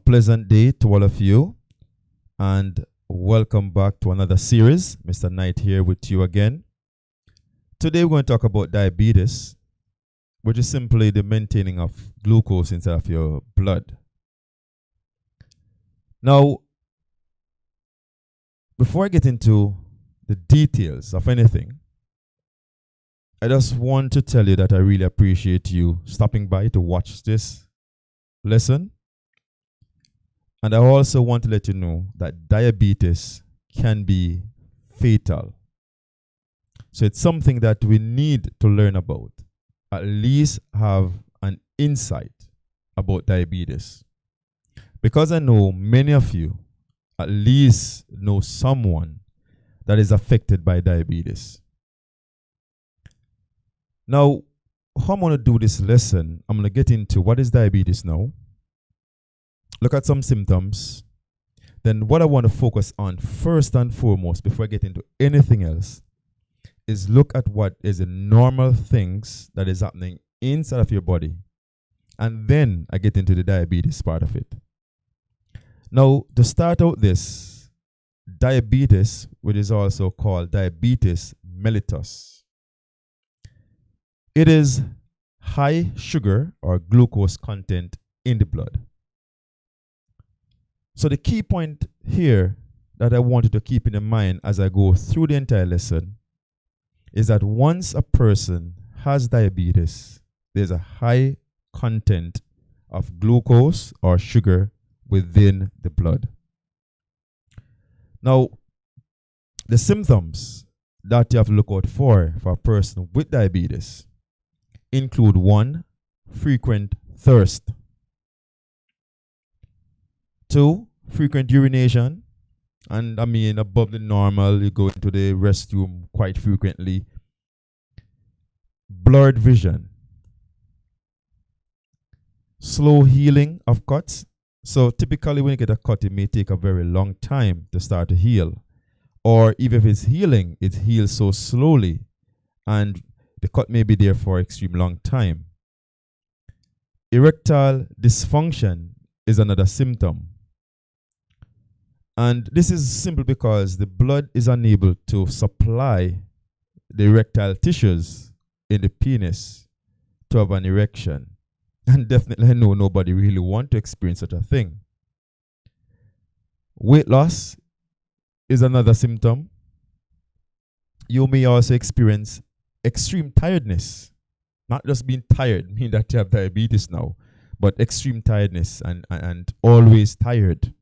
pleasant day to all of you, and welcome back to another series. Mr. Knight here with you again. Today we're going to talk about diabetes, which is simply the maintaining of glucose inside of your blood. Now, before I get into the details of anything, I just want to tell you that I really appreciate you stopping by to watch this lesson. And I also want to let you know that diabetes can be fatal. So it's something that we need to learn about, at least have an insight about diabetes. Because I know many of you at least know someone that is affected by diabetes. Now, how I'm going to do this lesson, I'm going to get into what is diabetes now, look at some symptoms, then what I want to focus on first and foremost before I get into anything else is look at what is the normal things that is happening inside of your body, and then I get into the diabetes part of it. Now, to start out this, diabetes, which is also called diabetes mellitus, it is high sugar or glucose content in the blood. So the key point here that I want you to keep in mind as I go through the entire lesson is that once a person has diabetes, there's a high content of glucose or sugar within the blood. Now, the symptoms that you have to look out for a person with diabetes include 1, frequent thirst. 2, frequent urination. And I mean above the normal, you go into the restroom quite frequently. Blurred vision. Slow healing of cuts. So typically when you get a cut, it may take a very long time to start to heal. Or even if it's healing, it heals so slowly and the cut may be there for an extreme long time. Erectile dysfunction is another symptom. And this is simple because the blood is unable to supply the erectile tissues in the penis to have an erection. And definitely I know nobody really wants to experience such a thing. Weight loss is another symptom. You may also experience extreme tiredness. Not just being tired, meaning that you have diabetes now, but extreme tiredness and always tired.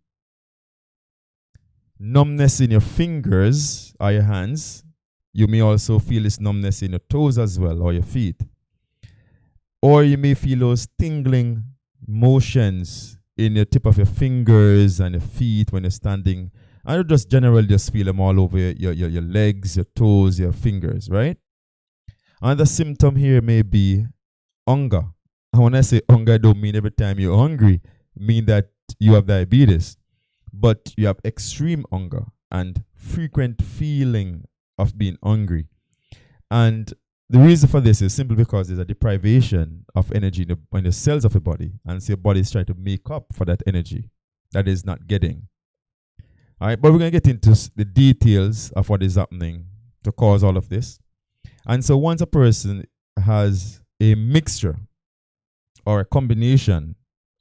Numbness in your fingers or your hands. You may also feel this numbness in your toes as well, or your feet. Or you may feel those tingling motions in your tip of your fingers and your feet when you're standing. And you just generally just feel them all over your legs, your toes, your fingers, right? Another symptom here may be hunger. And when I say hunger, I don't mean every time you're hungry, I mean that you have diabetes. But you have extreme hunger and frequent feeling of being hungry. And the reason for this is simply because there's a deprivation of energy in the cells of your body. And so your body is trying to make up for that energy that is not getting. All right, but we're going to get into the details of what is happening to cause all of this. And so once a person has a mixture or a combination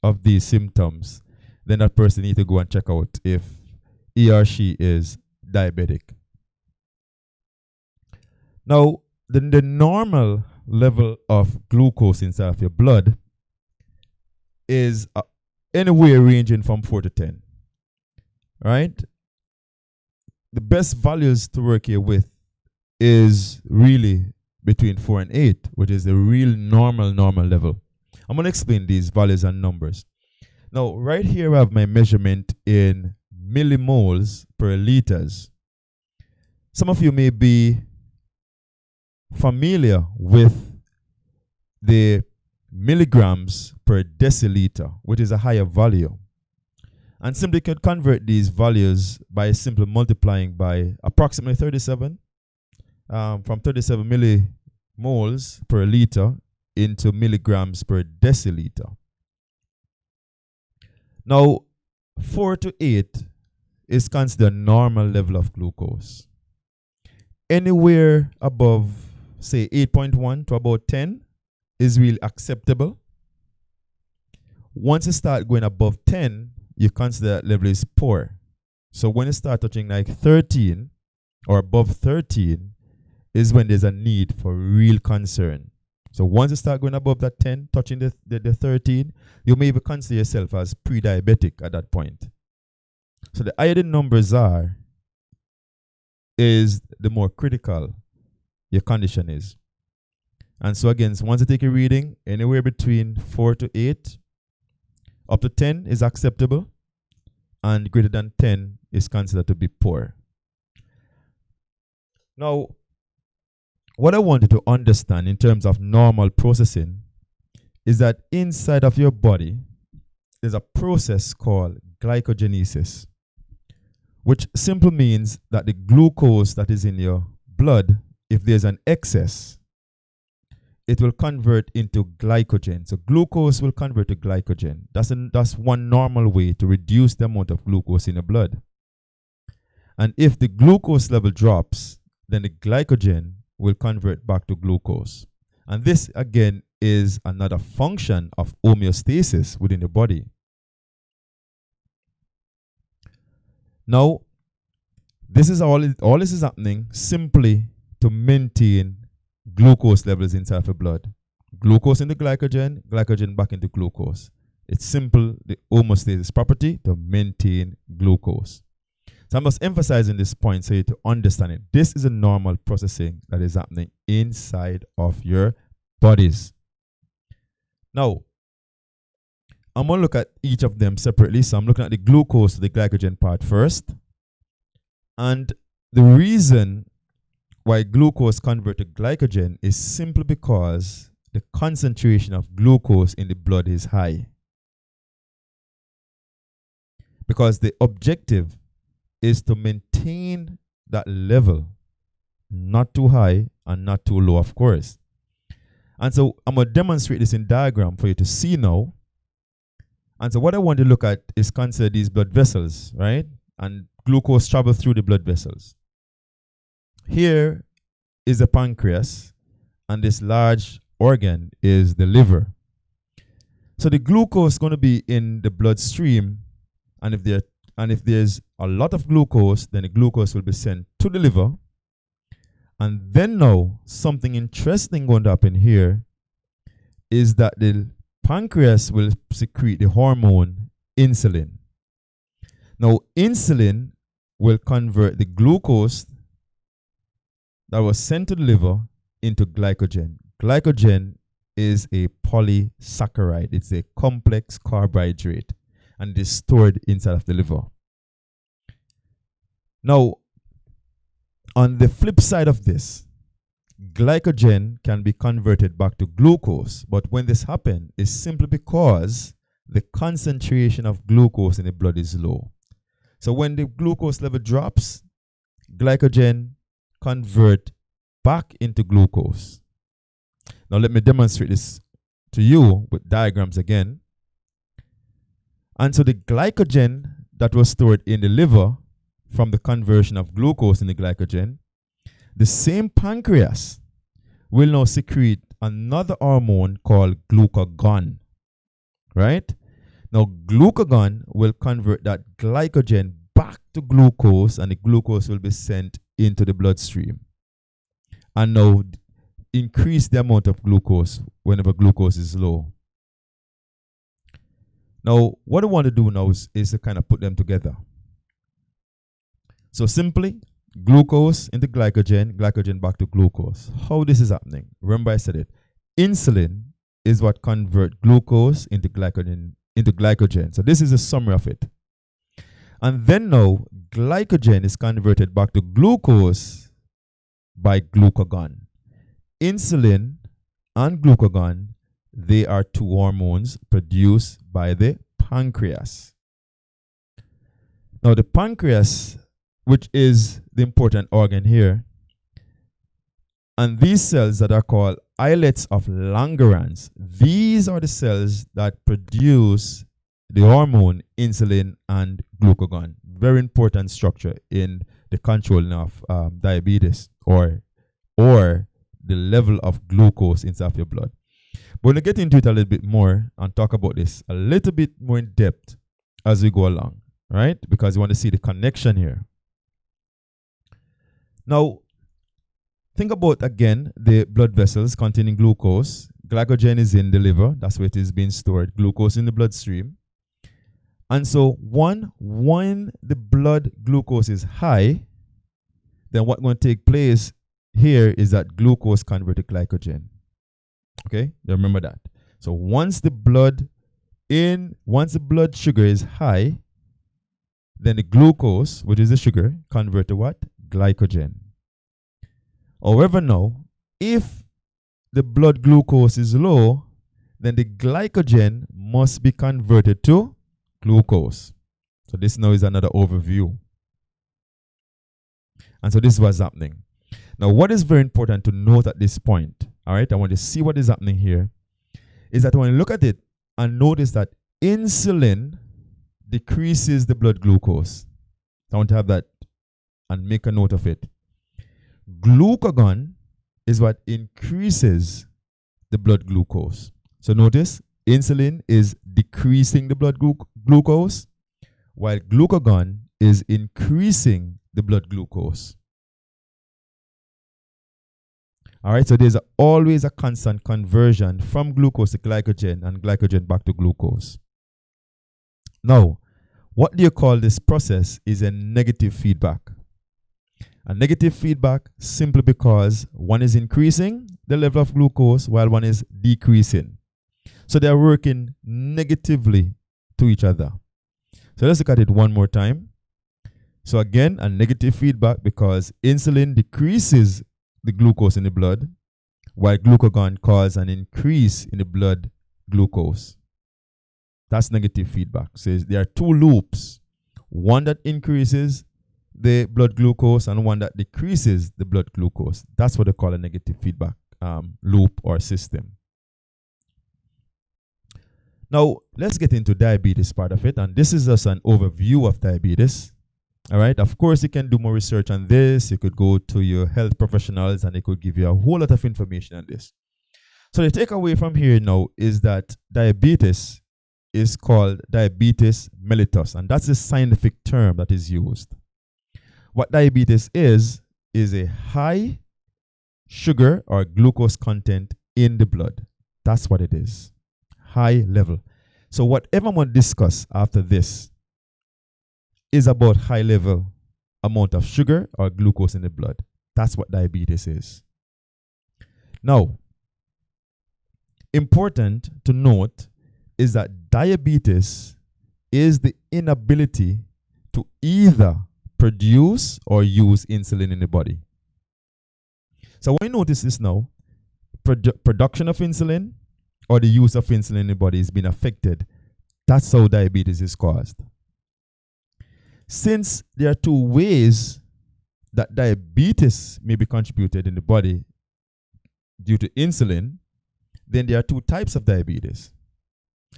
of these symptoms, then that person needs to go and check out if he or she is diabetic. Now, the normal level of glucose inside of your blood is anywhere ranging from 4 to 10. Right? The best values to work here with is really between 4 and 8, which is the real normal level. I'm going to explain these values and numbers. Now, right here I have my measurement in millimoles per liters. Some of you may be familiar with the milligrams per deciliter, which is a higher value. And simply could convert these values by simply multiplying by approximately 37, from 37 millimoles per liter into milligrams per deciliter. Now, 4 to 8 is considered a normal level of glucose. Anywhere above, say, 8.1 to about 10 is really acceptable. Once you start going above 10, you consider that level is poor. So when you start touching like 13 or above 13 is when there's a need for real concern. So once you start going above that 10, touching the 13, you may even consider yourself as pre-diabetic at that point. So the higher the numbers are, is the more critical your condition is. And so again, once you take a reading, anywhere between 4 to 8, up to 10 is acceptable, and greater than 10 is considered to be poor. Now, what I wanted to understand in terms of normal processing is that inside of your body, there's a process called glycogenesis, which simply means that the glucose that is in your blood, if there's an excess, it will convert into glycogen. So glucose will convert to glycogen. That's one normal way to reduce the amount of glucose in the blood. And if the glucose level drops, then the glycogen will convert back to glucose. And this, again, is another function of homeostasis within the body. Now, this is all this is happening simply to maintain glucose levels inside the blood. Glucose into glycogen, glycogen back into glucose. It's simple, the homeostasis property to maintain glucose. So I'm just emphasizing this point so you to understand it. This is a normal processing that is happening inside of your bodies. Now, I'm going to look at each of them separately. So I'm looking at the glucose to the glycogen part first. And the reason why glucose converts to glycogen is simply because the concentration of glucose in the blood is high. Because the objective is to maintain that level, not too high and not too low, of course. And so I'm going to demonstrate this in diagram for you to see now. And so what I want to look at is consider these blood vessels, right? And glucose travels through the blood vessels. Here is the pancreas, and this large organ is the liver. So the glucose is going to be in the bloodstream, and if there's a lot of glucose, then the glucose will be sent to the liver. And then now, something interesting going to happen here is that the pancreas will secrete the hormone insulin. Now, insulin will convert the glucose that was sent to the liver into glycogen. Glycogen is a polysaccharide. It's a complex carbohydrate, and it is stored inside of the liver. Now, on the flip side of this, glycogen can be converted back to glucose, but when this happens, it's simply because the concentration of glucose in the blood is low. So when the glucose level drops, glycogen convert back into glucose. Now let me demonstrate this to you with diagrams again. And so the glycogen that was stored in the liver from the conversion of glucose into glycogen, the same pancreas will now secrete another hormone called glucagon, right? Now glucagon will convert that glycogen back to glucose, and the glucose will be sent into the bloodstream. And now increase the amount of glucose whenever glucose is low. Now, what I want to do now is to kind of put them together. So simply, glucose into glycogen, glycogen back to glucose. How this is happening? Remember I said it. Insulin is what converts glucose into glycogen. So this is a summary of it. And then now, glycogen is converted back to glucose by glucagon. Insulin and glucagon, they are two hormones produced by the pancreas. Now the pancreas, which is the important organ here, and these cells that are called islets of Langerhans, these are the cells that produce the hormone insulin and glucagon. Very important structure in the control of diabetes or the level of glucose inside your blood. We're going to get into it a little bit more and talk about this a little bit more in depth as we go along, right? Because you want to see the connection here. Now, think about again the blood vessels containing glucose. Glycogen is in the liver, that's where it is being stored. Glucose in the bloodstream. And so when the blood glucose is high, then what's going to take place here is that glucose converts to glycogen. Okay, you remember that. So once the blood sugar is high, then the glucose, which is the sugar, convert to what? Glycogen. However, now, if the blood glucose is low, then the glycogen must be converted to glucose. So this now is another overview. And so this is what's happening. Now, what is very important to note at this point, all right, I want to see what is happening here, is that when you look at it and notice that insulin decreases the blood glucose. I want to have that and make a note of it. Glucagon is what increases the blood glucose. So notice, insulin is decreasing the blood glucose, while glucagon is increasing the blood glucose. All right, so there's always a constant conversion from glucose to glycogen and glycogen back to glucose. Now, what do you call this process is a negative feedback. A negative feedback simply because one is increasing the level of glucose while one is decreasing. So they're working negatively to each other. So let's look at it one more time. So again, a negative feedback because insulin decreases the glucose in the blood, while glucagon causes an increase in the blood glucose. That's negative feedback. So there are two loops, one that increases the blood glucose and one that decreases the blood glucose. That's what they call a negative feedback loop or system. Now, let's get into diabetes part of it. And this is just an overview of diabetes. All right. Of course, you can do more research on this. You could go to your health professionals and they could give you a whole lot of information on this. So the takeaway from here now is that diabetes is called diabetes mellitus. And that's the scientific term that is used. What diabetes is a high sugar or glucose content in the blood. That's what it is. High level. So whatever I'm going to discuss after this is about high level amount of sugar or glucose in the blood. That's what diabetes is. Now, important to note is that diabetes is the inability to either produce or use insulin in the body. So when you notice this now, production of insulin or the use of insulin in the body is being affected. That's how diabetes is caused. Since there are two ways that diabetes may be contributed in the body due to insulin, then there are two types of diabetes.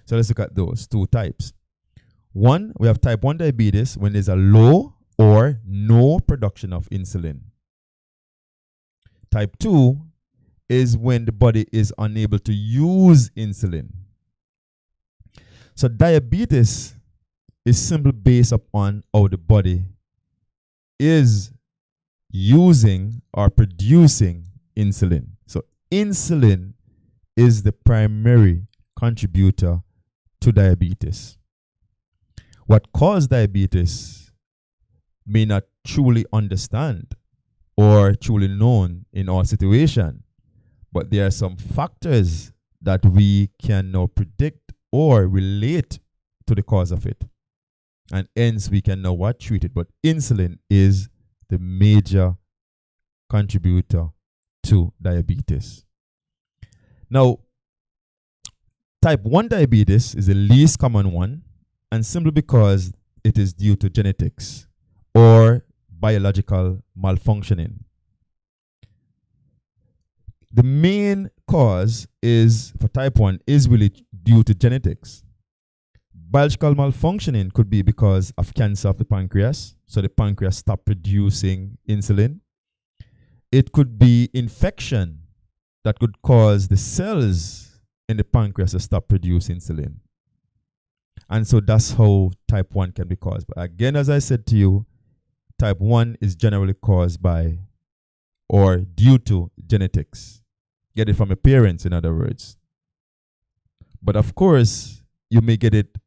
So let's look at those two types. One, we have type 1 diabetes when there's a low or no production of insulin. Type 2 is when the body is unable to use insulin. So diabetes is simply based upon how the body is using or producing insulin. So insulin is the primary contributor to diabetes. What causes diabetes may not truly understand or truly known in all situations, but there are some factors that we can now predict or relate to the cause of it. And hence we can know what treat it. But insulin is the major contributor to diabetes. Now, type 1 diabetes is the least common one, and simply because it is due to genetics or biological malfunctioning. The main cause is for type 1 is really due to genetics. Biological malfunctioning could be because of cancer of the pancreas. So the pancreas stopped producing insulin. It could be infection that could cause the cells in the pancreas to stop producing insulin. And so that's how type 1 can be caused. But again, as I said to you, type 1 is generally caused by or due to genetics. Get it from your parents, in other words. But of course, you may get it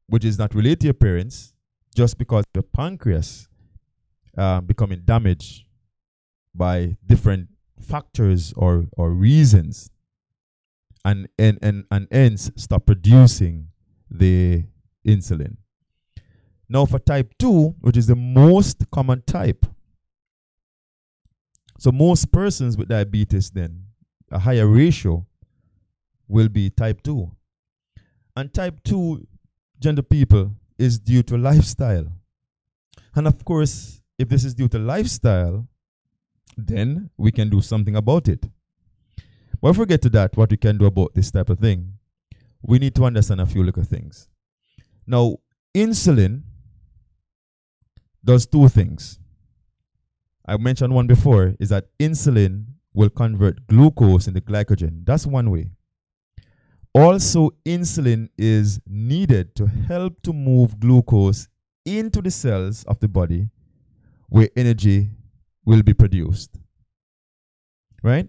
which is not related to your parents just because the pancreas becoming damaged by different factors or reasons and hence stop producing the insulin. Now for type 2, which is the most common type. So most persons with diabetes then, a higher ratio will be type 2. And type 2, gender people, is due to lifestyle. And of course, if this is due to lifestyle, then we can do something about it. But if we get to that, what we can do about this type of thing, we need to understand a few little things. Now, insulin does two things. I mentioned one before, is that insulin will convert glucose into glycogen. That's one way. Also, insulin is needed to help to move glucose into the cells of the body where energy will be produced. Right?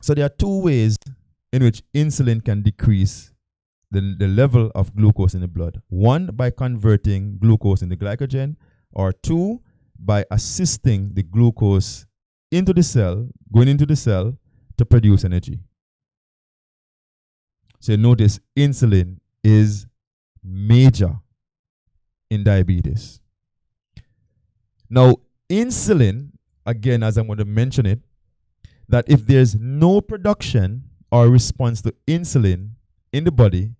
So there are two ways in which insulin can decrease the level of glucose in the blood. One, by converting glucose into glycogen, or two, by assisting the glucose into the cell, going into the cell to produce energy. So you notice insulin is major in diabetes. Now, insulin, again, as I'm going to mention it, that if there's no production or response to insulin in the body,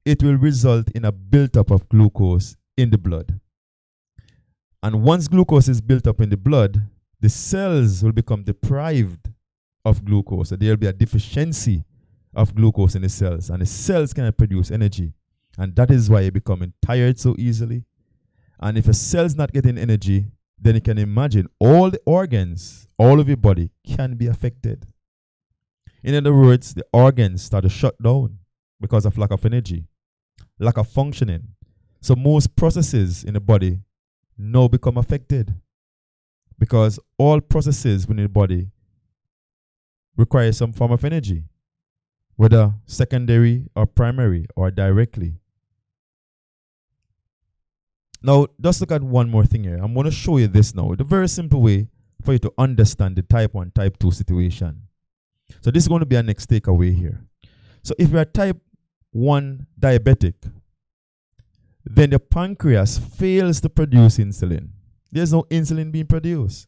it will result in a buildup of glucose in the blood. And once glucose is built up in the blood, the cells will become deprived of glucose. So there will be a deficiency of glucose in the cells, and the cells cannot produce energy. And that is why you're becoming tired so easily. And if a cell's not getting energy, then you can imagine all the organs, all of your body can be affected. In other words, the organs start to shut down because of lack of energy, lack of functioning. So most processes in the body now become affected because all processes within the body require some form of energy, whether secondary or primary or directly. Now, just look at one more thing here. I'm going to show you this now. The very simple way for you to understand the type 1, type 2 situation. So this is going to be our next takeaway here. So if you are type 1 diabetic, then the pancreas fails to produce insulin. There's no insulin being produced.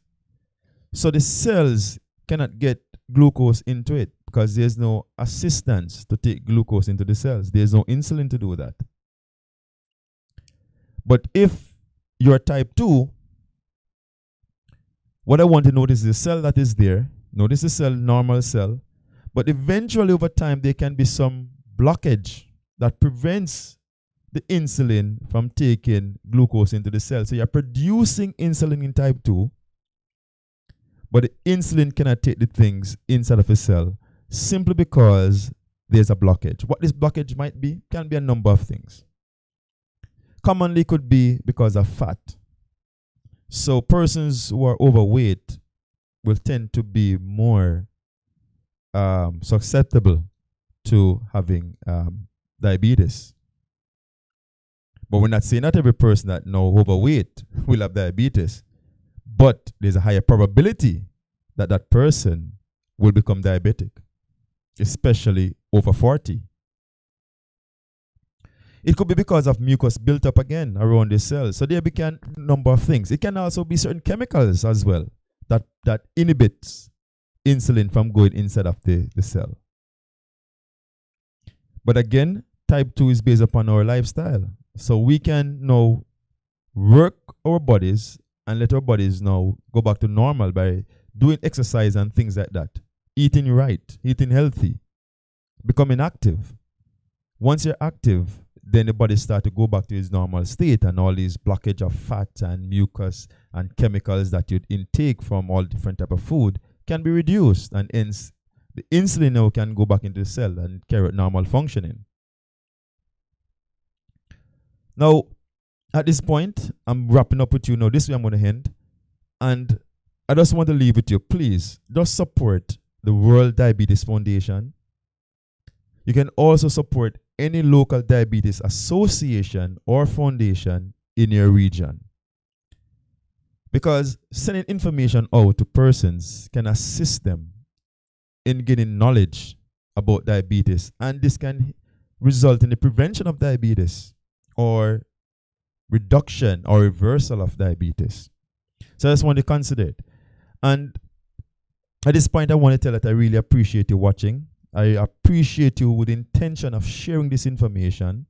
So the cells cannot get glucose into it because there's no assistance to take glucose into the cells. There's no insulin to do that. But if you're type 2, what I want to notice is the cell that is there. Notice the cell, normal cell. But eventually over time, there can be some blockage that prevents the insulin from taking glucose into the cell. So you're producing insulin in type 2, but the insulin cannot take the things inside of a cell simply because there's a blockage. What this blockage might be can be a number of things. Commonly could be because of fat. So persons who are overweight will tend to be more susceptible to having diabetes. But we're not saying not every person that now overweight will have diabetes, but there's a higher probability that that person will become diabetic, especially over 40. It could be because of mucus built up again around the cells. So there become a number of things. It can also be certain chemicals as well that inhibits insulin from going inside of the cell. But again, type 2 is based upon our lifestyle. So we can now work our bodies and let our bodies now go back to normal by doing exercise and things like that. Eating right, eating healthy, becoming active. Once you're active, then the body starts to go back to its normal state, and all these blockage of fat and mucus and chemicals that you'd intake from all different type of food can be reduced, and hence the insulin now can go back into the cell and carry out normal functioning. Now, at this point, I'm wrapping up with you now. This way I'm going to end. And I just want to leave with you. Please, just support the World Diabetes Foundation. You can also support any local diabetes association or foundation in your region. Because sending information out to persons can assist them in getting knowledge about diabetes. And this can result in the prevention of diabetes or reduction or reversal of diabetes. So I just want to consider it. And at this point, I want to tell that I really appreciate you watching. I appreciate you with the intention of sharing this information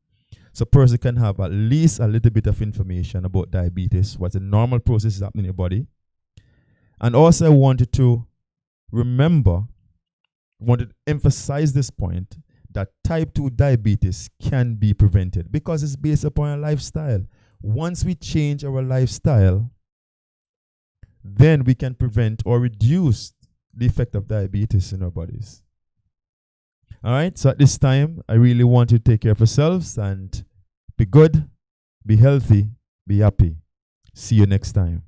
so a person can have at least a little bit of information about diabetes, what the normal process is happening in your body. And also I wanted to emphasize this point that type 2 diabetes can be prevented because it's based upon a lifestyle. Once we change our lifestyle, then we can prevent or reduce the effect of diabetes in our bodies. All right, so at this time, I really want you to take care of yourselves and be good, be healthy, be happy. See you next time.